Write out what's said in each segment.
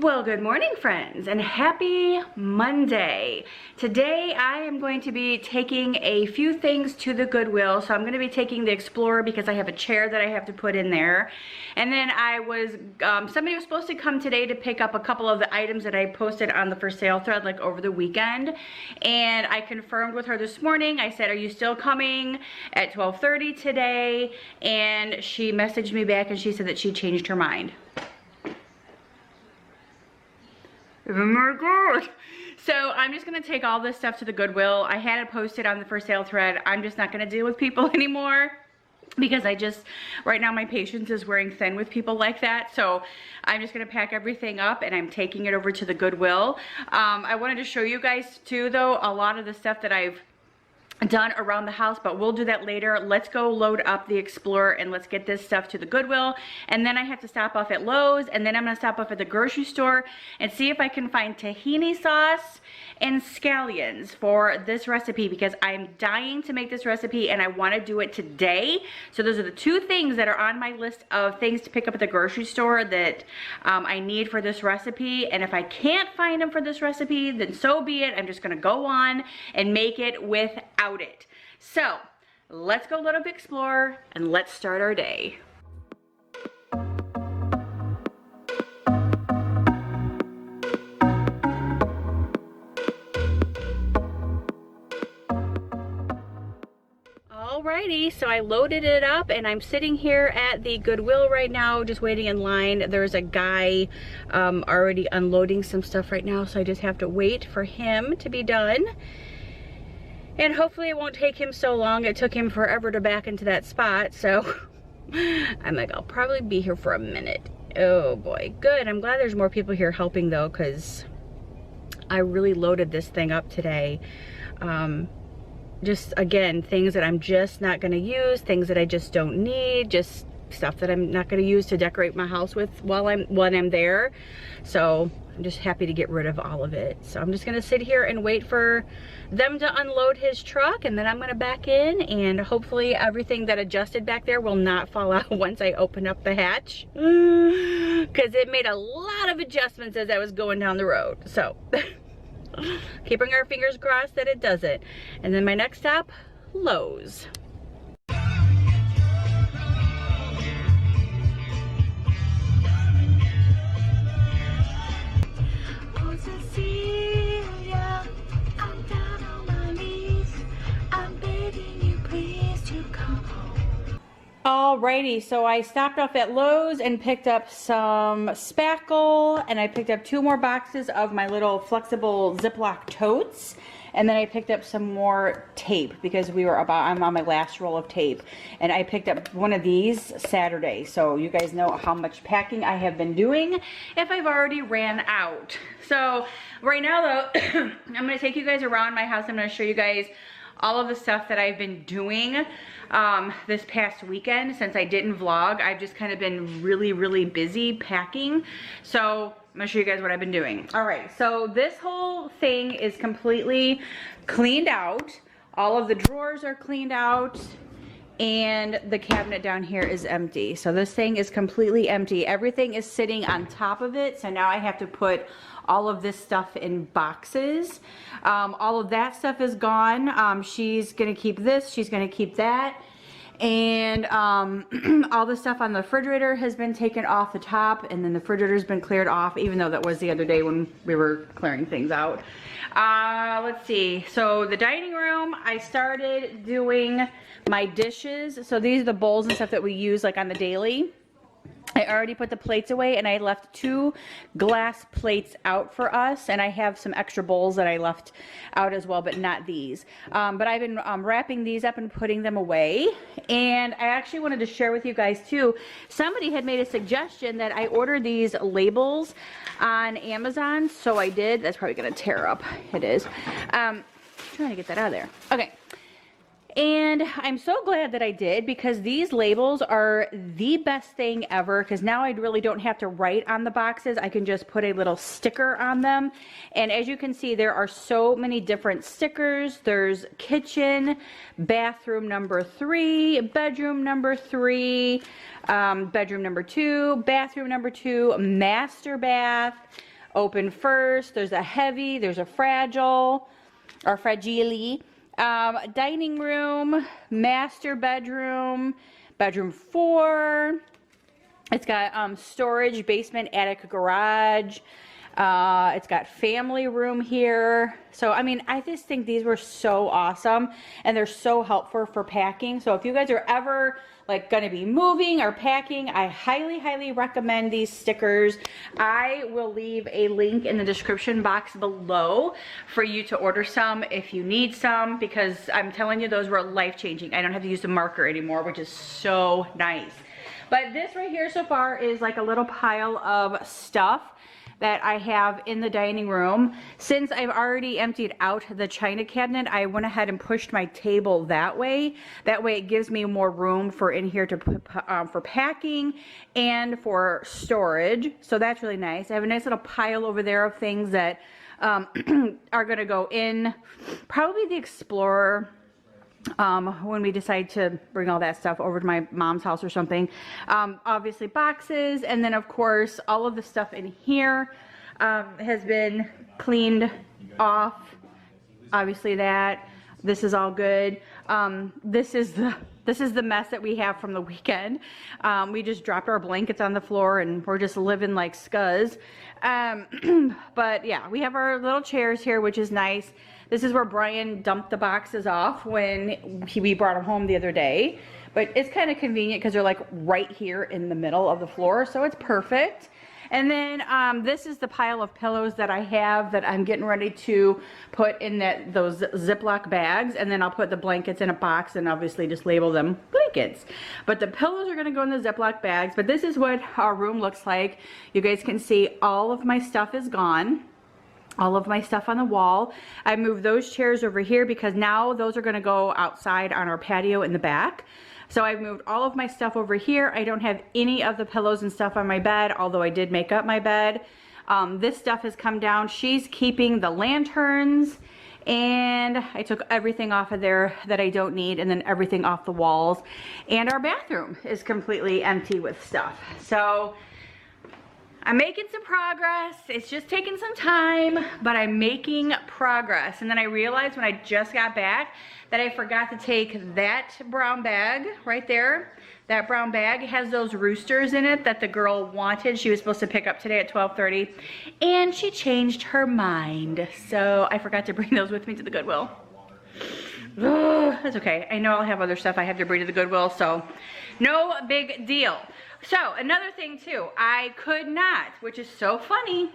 Well, good morning, friends, and happy Monday. Today I am going to be taking a few things to the Goodwill. So I'm going to be taking the Explorer because I have a chair that I have to put in there. And then somebody was supposed to come today to pick up a couple of the items that I posted on the for sale thread like over the weekend. And I confirmed with her this morning. I said, are you still coming at 12:30 today? And she messaged me back and she said that she changed her mind. Oh my God. So I'm just gonna take all this stuff to the Goodwill. I had it posted on the for sale thread. I'm just not gonna deal with people anymore because right now my patience is wearing thin with people like that. So I'm just gonna pack everything up and I'm taking it over to the Goodwill. I wanted to show you guys too though, a lot of the stuff that I've done around the house, but we'll do that later. Let's go load up the Explorer and let's get this stuff to the Goodwill. And then I have to stop off at Lowe's, and then I'm gonna stop off at the grocery store and see if I can find tahini sauce and scallions for this recipe because I'm dying to make this recipe and I wanna do it today. So those are the two things that are on my list of things to pick up at the grocery store that I need for this recipe. And if I can't find them for this recipe, then so be it. I'm just gonna go on and make it without it. So let's go load up Explorer and let's start our day. Alrighty, so I loaded it up and I'm sitting here at the Goodwill right now just waiting in line. There's a guy already unloading some stuff right now, so I just have to wait for him to be done. And hopefully it won't take him so long. It took him forever to back into that spot, so I'm like, I'll probably be here for a minute. Oh boy, good. I'm glad there's more people here helping though, because I really loaded this thing up today. Just again, things that I'm just not gonna use, things that I just don't need, just stuff that I'm not gonna use to decorate my house with when I'm there. So I'm just happy to get rid of all of it. So I'm just gonna sit here and wait for them to unload his truck, and then I'm gonna back in, and hopefully everything that adjusted back there will not fall out once I open up the hatch, because it made a lot of adjustments as I was going down the road. So keeping our fingers crossed that it doesn't. And then my next stop, Lowe's. Alrighty, so I stopped off at Lowe's and picked up some spackle, and I picked up 2 more boxes of my little flexible Ziploc totes, and then I picked up some more tape because I'm on my last roll of tape, and I picked up one of these Saturday. So you guys know how much packing I have been doing if I've already ran out. So right now though, I'm gonna take you guys around my house. I'm gonna show you guys all of the stuff that I've been doing this past weekend. Since I didn't vlog, I've just kind of been really busy packing. So I'm gonna show you guys what I've been doing. All right, so this whole thing is completely cleaned out. All of the drawers are cleaned out, and the cabinet down here is empty. So this thing is completely empty. Everything is sitting on top of it. So now I have to put all of this stuff in boxes. All of that stuff is gone. She's gonna keep this, she's gonna keep that. And all the stuff on the refrigerator has been taken off the top, and then the refrigerator's been cleared off, even though that was the other day when we were clearing things out. Let's see, so the dining room, I started doing my dishes. So these are the bowls and stuff that we use like on the daily. I already put the plates away, and I left 2 glass plates out for us, and I have some extra bowls that I left out as well, but not these. But I've been wrapping these up and putting them away. And I actually wanted to share with you guys too, somebody had made a suggestion that I order these labels on Amazon, so I did. That's probably gonna tear up. It is. Trying to get that out of there. Okay. And I'm so glad that I did, because these labels are the best thing ever, because now I really don't have to write on the boxes. I can just put a little sticker on them. And as you can see, there are so many different stickers. There's kitchen, bathroom number 3, bedroom number 3, bedroom number 2, bathroom number 2, master bath, open first. There's a heavy, there's a fragile, or fragile. Dining room, master bedroom, bedroom 4. It's got storage, basement, attic, garage. It's got family room here. So, I mean, I just think these were so awesome and they're so helpful for packing. So if you guys are ever like going to be moving or packing, I highly, highly recommend these stickers. I will leave a link in the description box below for you to order some if you need some, because I'm telling you, those were life-changing. I don't have to use the marker anymore, which is so nice. But this right here so far is like a little pile of stuff that I have in the dining room. Since I've already emptied out the china cabinet, I went ahead and pushed my table that way. That way it gives me more room for in here to put for packing and for storage. So that's really nice. I have a nice little pile over there of things that are gonna go in probably the Explorer when we decide to bring all that stuff over to my mom's house or something. Obviously boxes, and then of course all of the stuff in here has been cleaned off. Obviously this is all good. This is the mess that we have from the weekend. We just dropped our blankets on the floor and we're just living like scuzz. But yeah, we have our little chairs here, which is nice. This is where Brian dumped the boxes off when we brought them home the other day. But it's kind of convenient because they're like right here in the middle of the floor, so it's perfect. And then this is the pile of pillows that I have that I'm getting ready to put in those Ziploc bags, and then I'll put the blankets in a box and obviously just label them blankets. But the pillows are gonna go in the Ziploc bags. But this is what our room looks like. You guys can see all of my stuff is gone. All of my stuff on the wall. I moved those chairs over here because now those are gonna go outside on our patio in the back. So I've moved all of my stuff over here. I don't have any of the pillows and stuff on my bed, although I did make up my bed. This stuff has come down. She's keeping the lanterns, and I took everything off of there that I don't need, and then everything off the walls. And our bathroom is completely empty with stuff. So I'm making some progress. It's just taking some time, but I'm making progress. And then I realized when I just got back that I forgot to take that brown bag right there. That brown bag has those roosters in it that the girl wanted. She was supposed to pick up today at 12:30, and she changed her mind. So I forgot to bring those with me to the Goodwill. Ugh, that's okay. I know I'll have other stuff I have to bring to the Goodwill, so no big deal. So another thing too, I could not, which is so funny,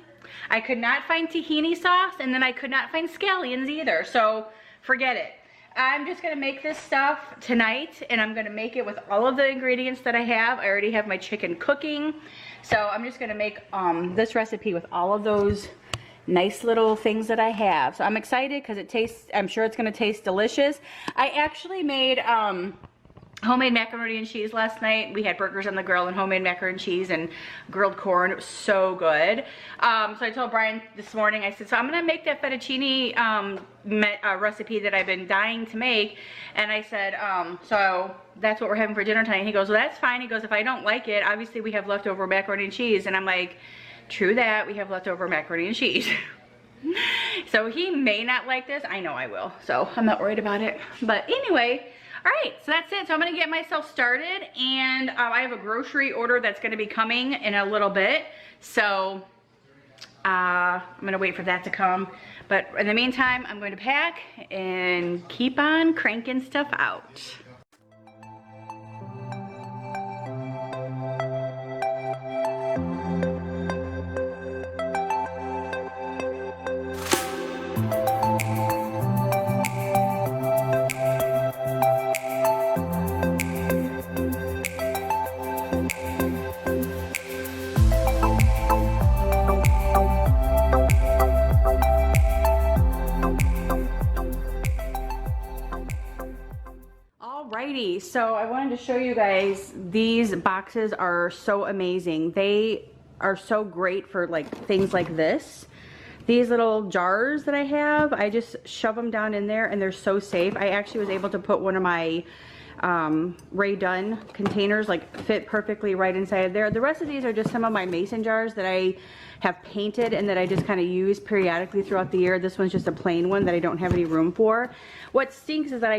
I could not find tahini sauce, and then I could not find scallions either, so forget it. I'm just gonna make this stuff tonight, and I'm gonna make it with all of the ingredients that I have. I already have my chicken cooking, so I'm just gonna make this recipe with all of those nice little things that I have. So I'm excited because it tastes, I'm sure it's gonna taste delicious. I actually made homemade macaroni and cheese last night. We had burgers on the grill and homemade macaroni and cheese and grilled corn. It was so good. So I told Brian this morning, I said, so I'm gonna make that fettuccine recipe that I've been dying to make. And I said, so that's what we're having for dinner tonight. And he goes, well, that's fine. He goes, if I don't like it, obviously we have leftover macaroni and cheese. And I'm like, true that, we have leftover macaroni and cheese. So he may not like this. I know I will. So I'm not worried about it. But anyway, all right, so that's it. So I'm gonna get myself started, and I have a grocery order that's gonna be coming in a little bit. So I'm gonna wait for that to come. But in the meantime, I'm going to pack and keep on cranking stuff out. So I wanted to show you guys, these boxes are so amazing. They are so great for like things like this. These little jars that I have, I just shove them down in there and they're so safe. I actually was able to put one of my Ray Dunn containers, like fit perfectly right inside there. The rest of these are just some of my mason jars that I have painted and that I just kind of use periodically throughout the year. This one's just a plain one that I don't have any room for. What stinks is that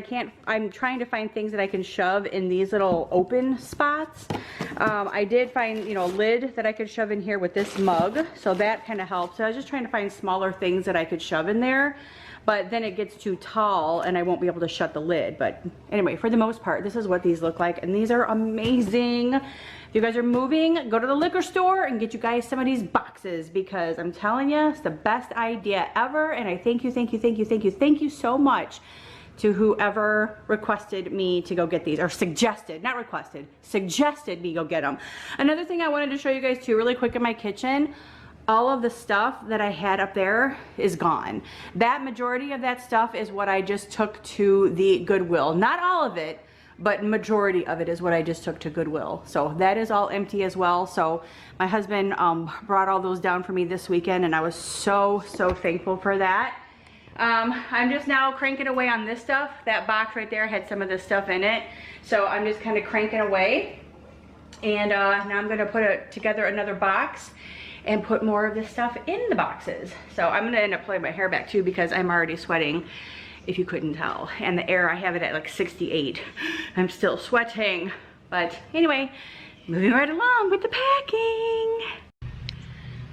I'm trying to find things that I can shove in these little open spots. I did find, you know, a lid that I could shove in here with this mug, so that kind of helps. So I was just trying to find smaller things that I could shove in there, but then it gets too tall and I won't be able to shut the lid. But anyway, for the most part, this is what these look like, and these are amazing. If you guys are moving, go to the liquor store and get you guys some of these boxes, because I'm telling you, it's the best idea ever. And I thank you so much to whoever requested me to go get these, or suggested, not requested, suggested me go get them. Another thing I wanted to show you guys too really quick in my kitchen, all of the stuff that I had up there is gone. That majority of that stuff is what I just took to the Goodwill. Not all of it, but majority of it is what I just took to Goodwill. So that is all empty as well. So my husband brought all those down for me this weekend, and I was so thankful for that. I'm just now cranking away on this stuff. That box right there had some of this stuff in it. So I'm just kind of cranking away. And now I'm gonna put together another box and put more of this stuff in the boxes. So I'm gonna end up pulling my hair back too, because I'm already sweating, if you couldn't tell. And the air, I have it at like 68. I'm still sweating. But anyway, moving right along with the packing.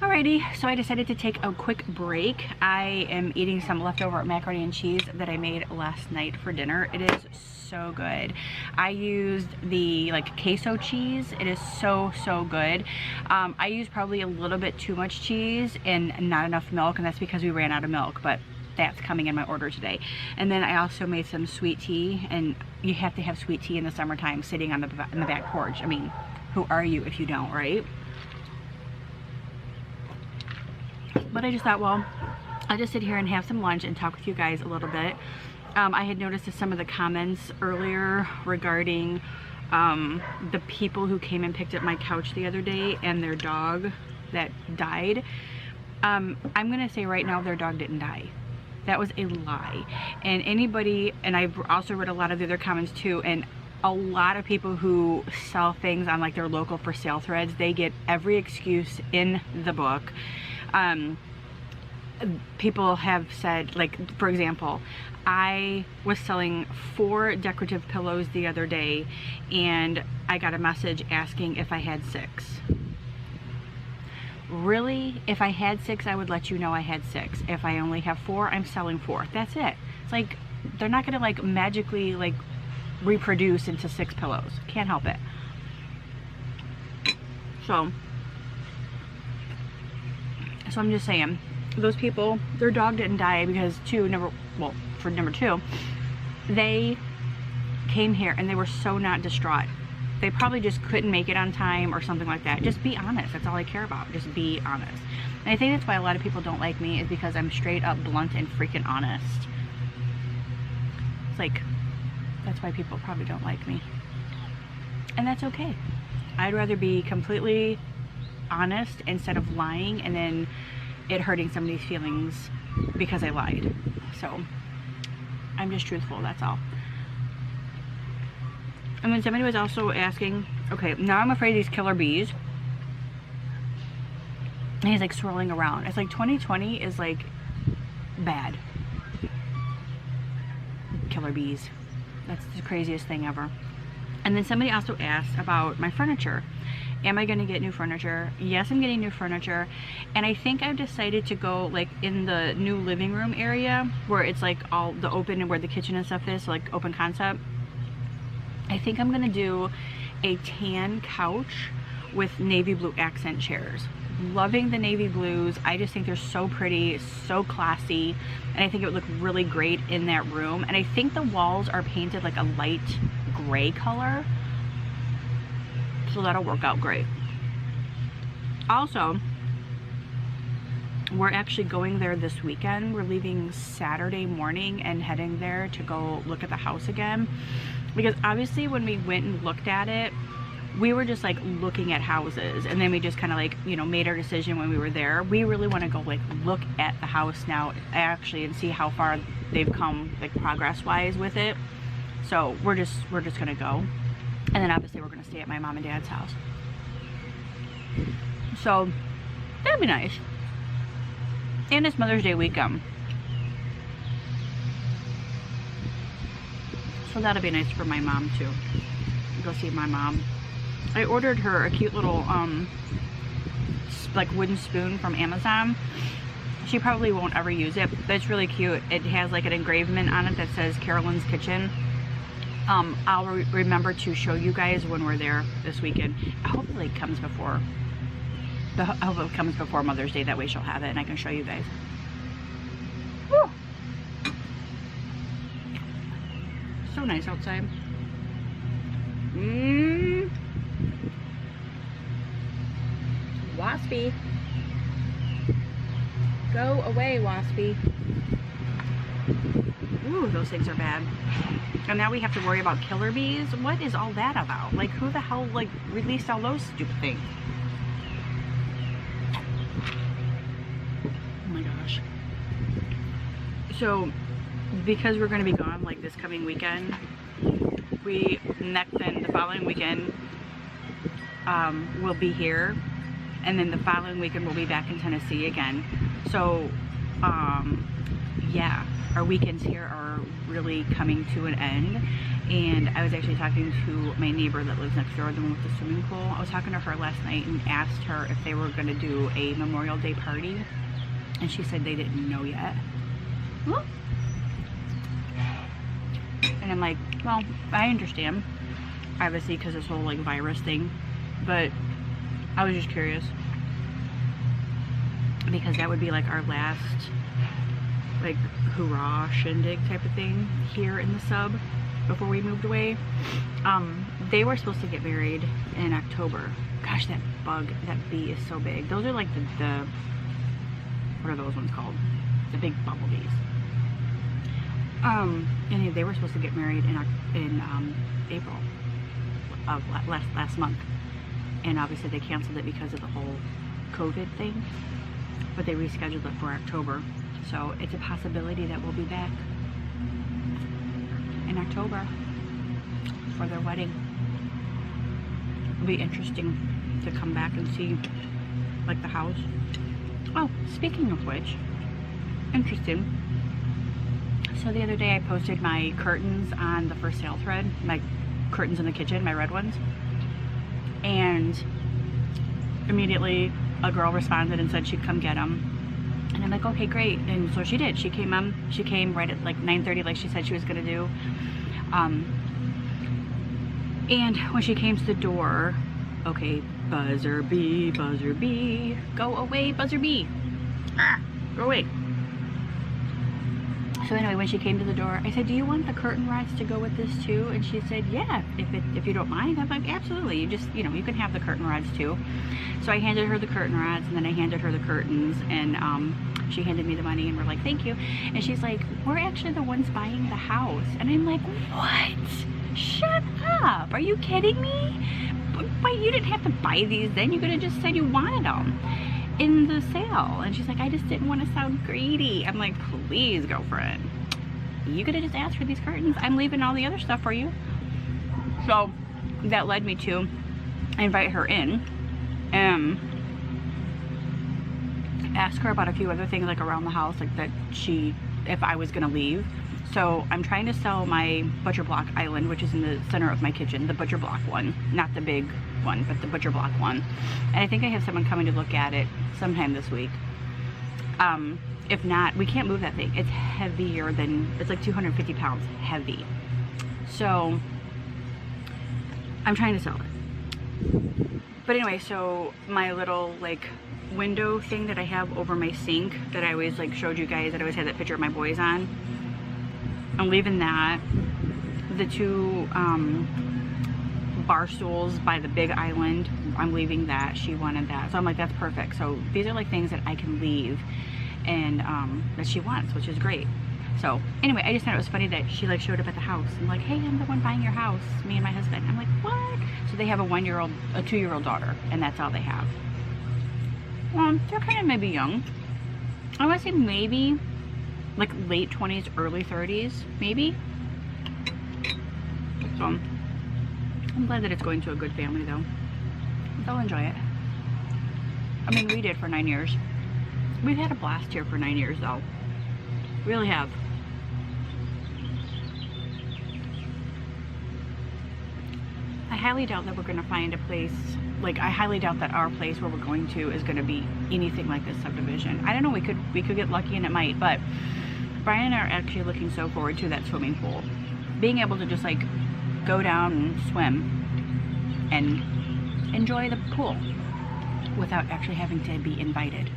Alrighty, so I decided to take a quick break. I am eating some leftover macaroni and cheese that I made last night for dinner. It is so good. I used the like queso cheese. It is so good. I used probably a little bit too much cheese and not enough milk, and that's because we ran out of milk, but that's coming in my order today. And then I also made some sweet tea, and you have to have sweet tea in the summertime sitting on the back porch. I mean, who are you if you don't, right? But I just thought, well, I'll just sit here and have some lunch and talk with you guys a little bit. I had noticed some of the comments earlier regarding the people who came and picked up my couch the other day and their dog that died. I'm gonna say right now, their dog didn't die. That was a lie. And anybody, and I've also read a lot of the other comments too, and a lot of people who sell things on like their local for sale threads, they get every excuse in the book. People have said, like, for example, I was selling 4 decorative pillows the other day and I got a message asking if I had 6. Really? If I had 6, I would let you know I had 6. If I only have 4, I'm selling 4. That's it. It's like, they're not gonna like magically like reproduce into 6 pillows. Can't help it. So I'm just saying, those people, their dog didn't die because for number 2, they came here and they were so not distraught. They probably just couldn't make it on time or something like that. Just be honest. That's all I care about. Just be honest. And I think that's why a lot of people don't like me, is because I'm straight up blunt and freaking honest. It's like, that's why people probably don't like me. And that's okay. I'd rather be completely honest instead of lying and then it hurting somebody's feelings because I lied. So I'm just truthful, that's all. And then somebody was also asking, okay, now I'm afraid of these killer bees. And he's like swirling around. It's like 2020 is like bad. Killer bees. That's the craziest thing ever. And then somebody also asked about my furniture. Am I gonna get new furniture? Yes, I'm getting new furniture. And I think I've decided to go like in the new living room area where it's like all the open and where the kitchen and stuff is, so like open concept. I think I'm gonna do a tan couch with navy blue accent chairs. Loving the navy blues. I just think they're so pretty, so classy, and I think it would look really great in that room. And I think the walls are painted like a light gray color, so that'll work out great. Also, we're actually going there this weekend. We're leaving Saturday morning and heading there to go look at the house again, because obviously when we went and looked at it, we were just like looking at houses, and then we just kind of like, you know, made our decision when we were there. We really want to go like look at the house now actually and see how far they've come like progress wise with it. So we're just gonna go, and then obviously we're gonna stay at my mom and dad's house. So that'd be nice. And it's Mother's Day weekend, so that'll be nice for my mom too. Go see my mom. I ordered her a cute little like wooden spoon from Amazon. She probably won't ever use it, but it's really cute. It has like an engravement on it that says Carolyn's Kitchen. I'll remember to show you guys when we're there this weekend. Hopefully it comes before Mother's Day. That way she'll have it and I can show you guys. Woo! So nice outside. Waspy. Go away, Waspy. Ooh, those things are bad. And now we have to worry about killer bees? What is all that about? Like, who the hell, like, released all those stupid things? Oh my gosh. So, because we're going to be gone, like, this coming weekend, the following weekend, we'll be here. And then the following weekend, we'll be back in Tennessee again. So, yeah, our weekends here are really coming to an end. And I was actually talking to my neighbor that lives next door, the one with the swimming pool. I was talking to her last night and asked her if they were going to do a Memorial Day party. And she said they didn't know yet. Well, and I'm like, well, I understand, obviously, because this whole like virus thing, but I was just curious, because that would be like our last like hoorah shindig type of thing here in the sub before we moved away. They were supposed to get married in October. Gosh, that bee is so big. Those are like the what are those ones called? The big bumblebees. And they were supposed to get married in April of last month. And obviously they canceled it because of the whole COVID thing, but they rescheduled it for October. So it's a possibility that we'll be back in October for their wedding. It'll be interesting to come back and see like the house. Oh, speaking of which, interesting. So the other day I posted my curtains on the for sale thread, my curtains in the kitchen, my red ones. And immediately a girl responded and said she'd come get them. And I'm like, okay, great. And so she did. She came right at like 9:30 like she said she was going to do. And when she came to the door, okay, buzzer bee, go away, buzzer bee. Go away. So anyway, when she came to the door, I said, do you want the curtain rods to go with this too? And she said, yeah, if you don't mind. I'm like, absolutely. You just, you know, you can have the curtain rods too. So I handed her the curtain rods, and then I handed her the curtains, and she handed me the money, and we're like, thank you. And she's like, we're actually the ones buying the house. And I'm like, what? Shut up. Are you kidding me? But you didn't have to buy these then. You could have just said you wanted them in the sale. And she's like, I just didn't want to sound greedy. I'm like, please, girlfriend, you could have just asked for these curtains. I'm leaving all the other stuff for you. So that led me to invite her in and ask her about a few other things like around the house, like that if I was gonna leave. So I'm trying to sell my butcher block island, which is in the center of my kitchen, the butcher block one, not the big one, but the butcher block one. And I think I have someone coming to look at it sometime this week. If not, we can't move that thing. It's heavier than, it's like 250 pounds heavy. So I'm trying to sell it. But anyway, so my little like window thing that I have over my sink that I always like showed you guys, that I always had that picture of my boys on, I'm leaving that. The two bar stools by the big island, I'm leaving that. She wanted that, so I'm like, that's perfect. So these are like things that I can leave and that she wants, which is great. So anyway, I just thought it was funny that she like showed up at the house and like, hey, I'm the one buying your house, me and my husband. I'm like, what? So they have a 2-year-old daughter, and that's all they have. They're kind of maybe young. I want to say maybe like late 20s, early 30s, maybe. So I'm glad that it's going to a good family though. They'll enjoy it. I mean, we did for 9 years. We've had a blast here for 9 years though. Really have. I highly doubt that we're going to find a place, like I highly doubt that our place where we're going to is going to be anything like this subdivision. I don't know, we could get lucky and it might, but Brian and I are actually looking so forward to that swimming pool. Being able to just like go down and swim and enjoy the pool without actually having to be invited.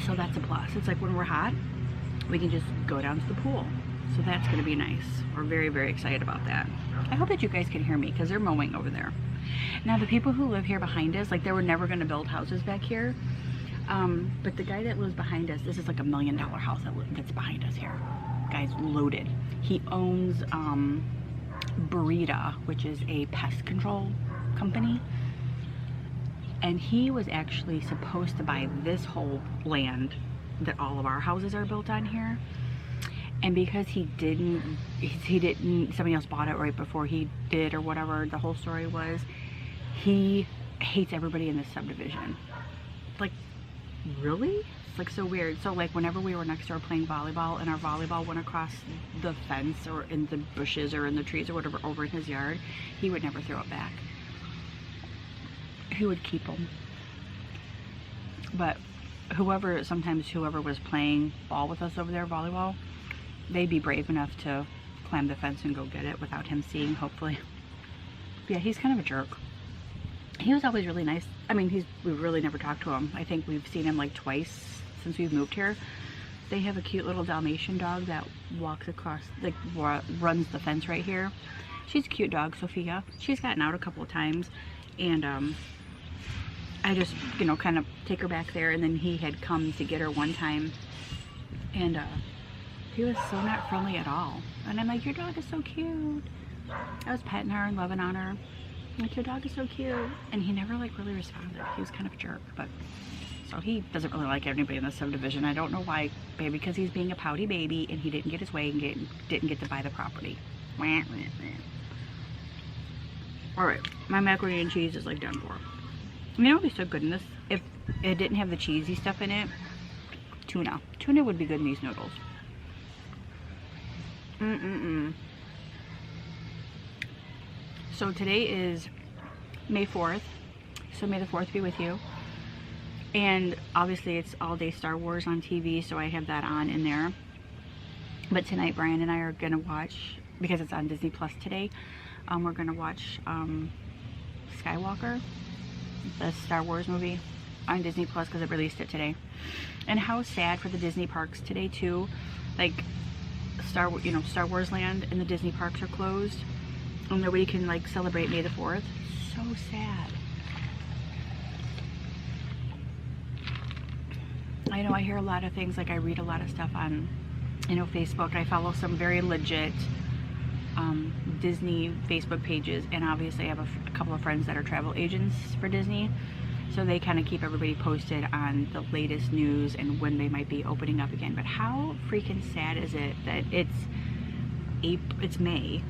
So that's a plus. It's like when we're hot, we can just go down to the pool. So that's going to be nice. We're very, very excited about that. I hope that you guys can hear me because they're mowing over there. Now the people who live here behind us, like they were never going to build houses back here. But the guy that lives behind us, this is like $1 million house that's behind us here. Guy's loaded. He owns Burita, which is a pest control company. And he was actually supposed to buy this whole land that all of our houses are built on here. And because he didn't, somebody else bought it right before he did or whatever the whole story was, he hates everybody in this subdivision. Like, really? It's like so weird. So like whenever we were next door playing volleyball and our volleyball went across the fence or in the bushes or in the trees or whatever over in his yard, he would never throw it back. He would keep them. But sometimes whoever was playing ball with us over there, volleyball, they'd be brave enough to climb the fence and go get it without him seeing, hopefully. But yeah, he's kind of a jerk. He was always really nice. I mean, we really never talked to him. I think we've seen him like twice since we've moved here. They have a cute little Dalmatian dog that walks across, like runs the fence right here. She's a cute dog, Sophia. She's gotten out a couple of times, and I just, you know, kind of take her back there, and then he had come to get her one time, and he was so not friendly at all. And I'm like, your dog is so cute. I was petting her and loving on her. Like, your dog is so cute. And he never like really responded. He was kind of a jerk, but so he doesn't really like anybody in the subdivision. I don't know why, maybe because he's being a pouty baby and he didn't get his way and didn't get to buy the property. Alright, my macaroni and cheese is like done for. You know what would be so good in this? If it didn't have the cheesy stuff in it, tuna. Tuna would be good in these noodles. So today is May 4th. So may the 4th be with you. And obviously it's all day Star Wars on TV, so I have that on in there. But tonight Brian and I are gonna watch, because it's on Disney Plus today, we're gonna watch Skywalker, the Star Wars movie, on Disney Plus because it released it today. And how sad for the Disney parks today too. Like Star Wars Land and the Disney parks are closed, and nobody can like celebrate May the 4th. So sad. I know I hear a lot of things, like I read a lot of stuff on, you know, Facebook. I follow some very legit Disney Facebook pages, and obviously I have a couple of friends that are travel agents for Disney, so they kind of keep everybody posted on the latest news and when they might be opening up again. But how freaking sad is it that it's May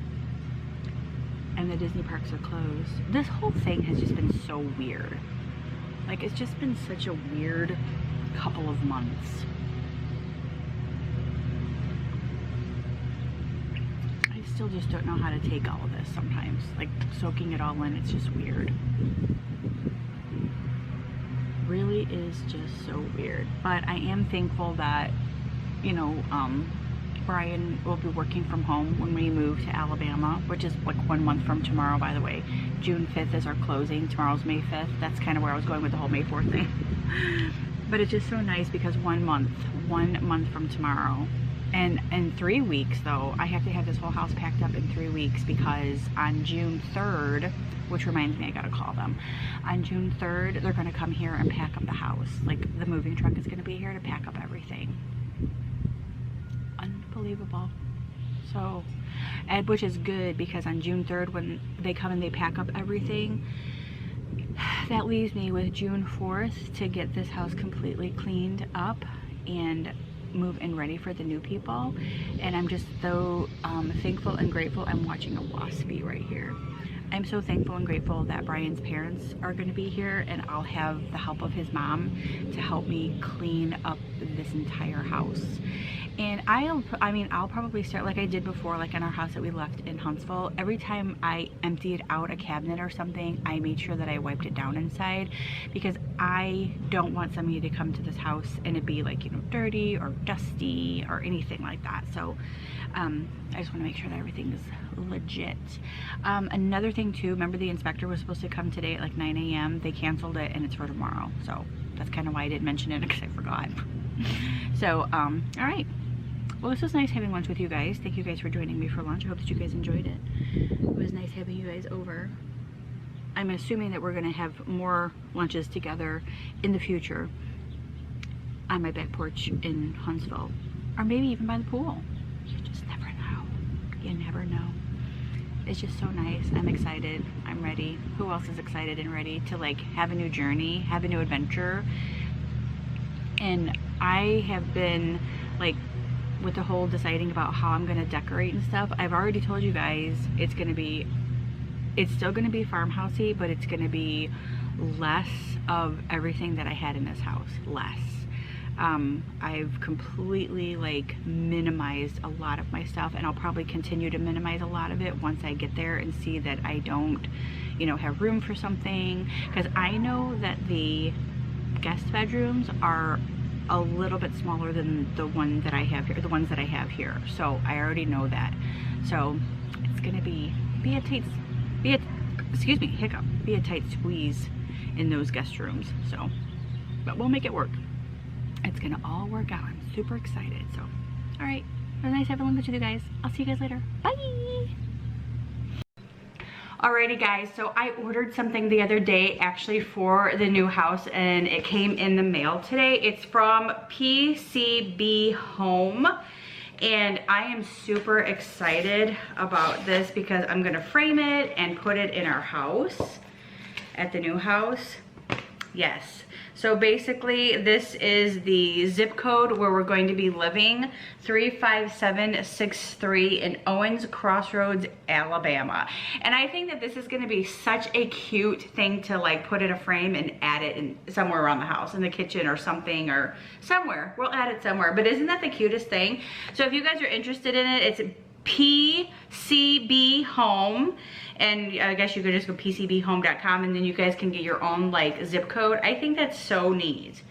and the Disney parks are closed? This whole thing has just been so weird. Like, it's just been such a weird couple of months. I still just don't know how to take all of this sometimes. Like, soaking it all in, it's just weird. Really is just so weird. But I am thankful that, you know, Brian will be working from home when we move to Alabama, which is like 1 month from tomorrow, by the way. June 5th is our closing. Tomorrow's May 5th. That's kind of where I was going with the whole May 4th thing. But it's just so nice because 1 month from tomorrow. And in 3 weeks, though, I have to have this whole house packed up in 3 weeks, because on June 3rd, which reminds me, I gotta call them. On June 3rd, they're gonna come here and pack up the house. Like, the moving truck is gonna be here to pack up everything. Unbelievable. So, which is good, because on June 3rd, when they come and they pack up everything, that leaves me with June 4th to get this house completely cleaned up and move-in ready for the new people, and I'm just so thankful and grateful. I'm watching a waspy right here. I'm so thankful and grateful that Brian's parents are going to be here, and I'll have the help of his mom to help me clean up this entire house. And I'll probably start like I did before, like in our house that we left in Huntsville. Every time I emptied out a cabinet or something, I made sure that I wiped it down inside, because I don't want somebody to come to this house and it be like, you know, dirty or dusty or anything like that. So I just want to make sure that everything is legit. Another thing too, remember the inspector was supposed to come today at like 9 a.m. They canceled it and it's for tomorrow. So that's kind of why I didn't mention it, because I forgot. So, all right. Well, this was nice having lunch with you guys. Thank you guys for joining me for lunch. I hope that you guys enjoyed it. It was nice having you guys over. I'm assuming that we're going to have more lunches together in the future on my back porch in Huntsville, or maybe even by the pool. You just never know. You never know. It's just so nice. I'm excited. I'm ready. Who else is excited and ready to like have a new journey, have a new adventure? And I have been like, with the whole deciding about how I'm gonna decorate and stuff, I've already told you guys it's still gonna be farmhousey, but it's gonna be less of everything that I had in this house. Less. I've completely like minimized a lot of my stuff, and I'll probably continue to minimize a lot of it once I get there and see that I don't, you know, have room for something. Because I know that the guest bedrooms are a little bit smaller than the one that I have here, the ones that I have here. So I already know that. So it's gonna be a tight squeeze in those guest rooms. So, but we'll make it work. It's gonna all work out. I'm super excited. So, all right. It was nice having lunch with you guys. I'll see you guys later. Bye. Alrighty guys, so I ordered something the other day actually for the new house, and it came in the mail today. It's from PCB Home, and I am super excited about this because I'm gonna frame it and put it in our house, at the new house. Yes. So basically this is the zip code where we're going to be living, 35763 in Owens Crossroads, Alabama. And I think that this is going to be such a cute thing to like put in a frame and add it in somewhere around the house, in the kitchen or something, or somewhere. We'll add it somewhere. But isn't that the cutest thing? So if you guys are interested in it, it's PCB Home, and I guess you could just go pcbhome.com, and then you guys can get your own like zip code. I think that's so neat,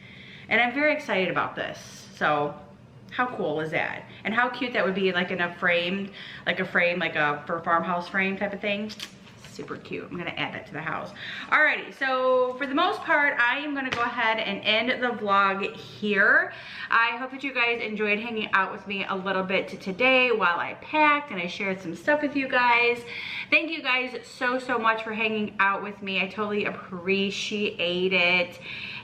and I'm very excited about this. So how cool is that? And how cute that would be, like in a frame, like a for farmhouse frame type of thing. Super cute. I'm gonna add that to the house. Alrighty, so for the most part, I am gonna go ahead and end the vlog here. I hope that you guys enjoyed hanging out with me a little bit today while I packed and I shared some stuff with you guys. Thank you guys so much for hanging out with me. I totally appreciate it.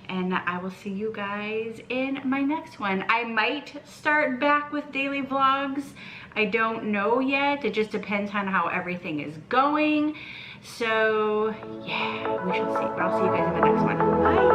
And I will see you guys in my next one. I might start back with daily vlogs. I don't know yet. It just depends on how everything is going. So yeah, we shall see. But I'll see you guys in the next one. Bye.